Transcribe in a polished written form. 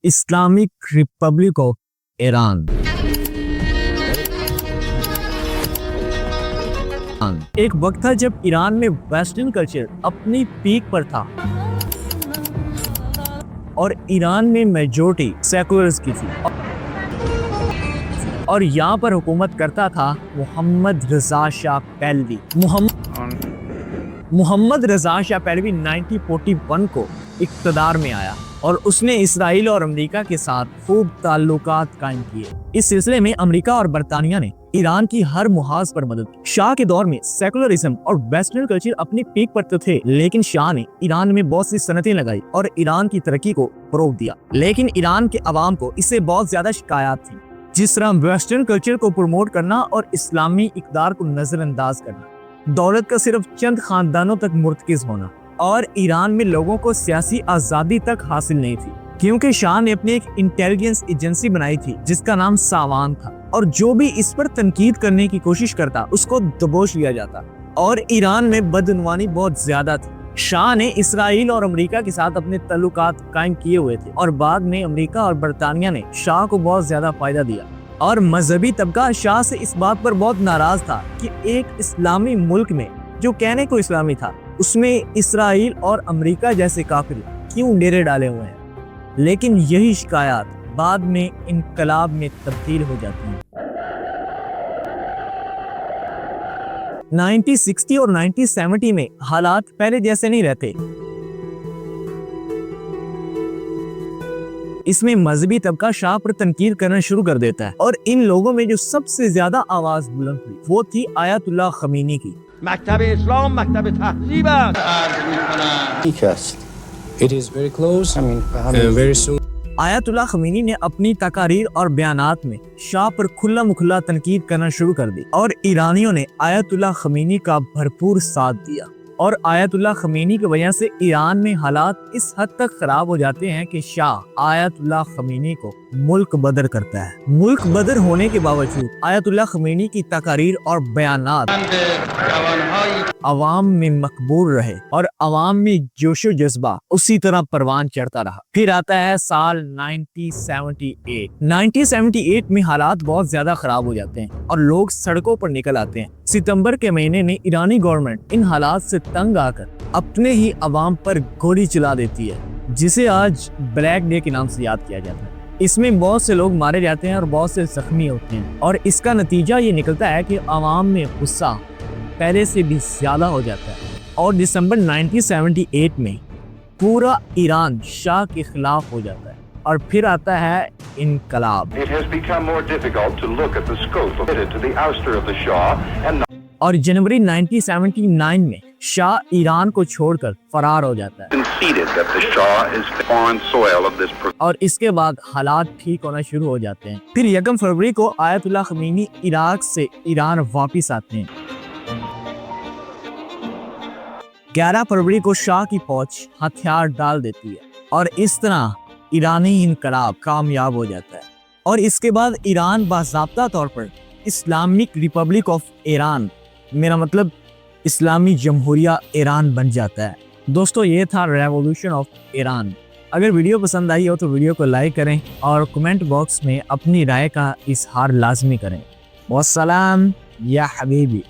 Islamic Republic of Iran. एक वक्त था जब ईरान में वेस्टर्न कल्चर अपनी पीक पर था और ईरान में मेजॉरिटी सेकुलर्स की थी और यहाँ पर हुकूमत करता था मोहम्मद रजा शाह पहलवी। मोहम्मद रजा शाह पहलवी 1941 को इक़्तिदार में आया और उसने इसराइल और अमेरिका के साथ खूब ताल्लुकात कायम किए। इस सिलसिले में अमेरिका और बरतानिया ने ईरान की हर मुहाज पर मदद की। शाह के दौर में सेकुलरिज्म और वेस्टर्न कल्चर अपनी पीक पर तो थे, लेकिन शाह ने ईरान में बहुत सी सनतें लगाई और ईरान की तरक्की को फरोग दिया। लेकिन ईरान के अवाम को इससे बहुत ज्यादा शिकायत थी, जिस तरह वेस्टर्न कल्चर को प्रमोट करना और इस्लामी इक़्तिदार को नजरअंदाज करना, दौलत का सिर्फ चंद खानदानों तक मुर्तकिज होना और ईरान में लोगों को सियासी आज़ादी तक हासिल नहीं थी, क्योंकि शाह ने अपनी एक इंटेलिजेंस एजेंसी बनाई थी जिसका नाम सावान था और जो भी इस पर तनकीद करने की कोशिश करता उसको दबोच लिया जाता और ईरान में बदनवानी बहुत ज्यादा थी। शाह ने इसराइल और अमेरिका के साथ अपने तल्लुकात कायम किए हुए थे और बाद में अमेरिका और बरतानिया ने शाह को बहुत ज्यादा फायदा दिया और मजहबी तबका शाह से इस बात पर बहुत नाराज था कि एक इस्लामी मुल्क में जो कहने को इस्लामी था उसमें इसराइल और अमेरिका जैसे काफिर क्यों डेरे डाले हुए हैं। लेकिन यही शिकायत बाद में इनकलाब में तब्दील हो जाती है। 1960 और 1970 में हालात पहले जैसे नहीं रहते। इसमें मजहबी तबका शाह पर तनकीद करना शुरू कर देता है और इन लोगों में जो सबसे ज्यादा आवाज बुलंद हुई वो थी आयतुल्लाह खमीनी की। मकतब इस्लाम मकतब तहज़ीब है। It is very close and very soon. Ayatollah Khomeini ने अपनी तकारीर और बयानात में शाह पर खुला मुखला तनकीद करना शुरू कर दी और ईरानियों ने आयतुल्लाह खमीनी का भरपूर साथ दिया और आयतुल्लाह खमीनी की वजह से ईरान में हालात इस हद तक खराब हो जाते हैं कि शाह आयतुल्लाह खमीनी को मुल्क बदर करता है। मुल्क बदर होने के बावजूद आयतुल्लाह खमीनी की तकारीर और बयानात अवाम में मकबूल रहे और अवाम में जोशो जज्बा उसी तरह परवान चढ़ता रहा। फिर आता है साल 1978 में हालात बहुत ज्यादा खराब हो जाते हैं और लोग सड़कों पर निकल आते हैं। सितंबर के महीने में ईरानी गवर्नमेंट इन हालात से तंग आकर अपने ही अवाम पर गोली चला देती है, जिसे आज ब्लैक डे के नाम से याद किया जाता है। इसमें बहुत से लोग मारे जाते हैं और बहुत से जख्मी होते हैं और इसका नतीजा ये निकलता है कि अवाम में गुस्सा पहले से भी ज्यादा हो जाता है और दिसंबर 1978 में पूरा ईरान शाह के खिलाफ हो जाता है और फिर आता है इनकलाब। और जनवरी 1979 में शाह ईरान को छोड़कर फरार हो जाता है और इसके बाद हालात ठीक होना शुरू हो जाते हैं। फिर 1 फरवरी को आयतुल्लाह खमीनी इराक से ईरान वापस आते हैं। 11 फरवरी को शाह की फौज हथियार डाल देती है और इस तरह ईरानी इनकलाब कामयाब हो जाता है और इसके बाद ईरान बाज़ाब्ता तौर पर इस्लामिक रिपब्लिक ऑफ ईरान, मेरा मतलब इस्लामी जमहूरिया ईरान बन जाता है। दोस्तों, ये था रेवोल्यूशन ऑफ ईरान। अगर वीडियो पसंद आई हो तो वीडियो को लाइक करें और कमेंट बॉक्स में अपनी राय का इजहार लाजमी करें। वस्सलाम या हबीबी।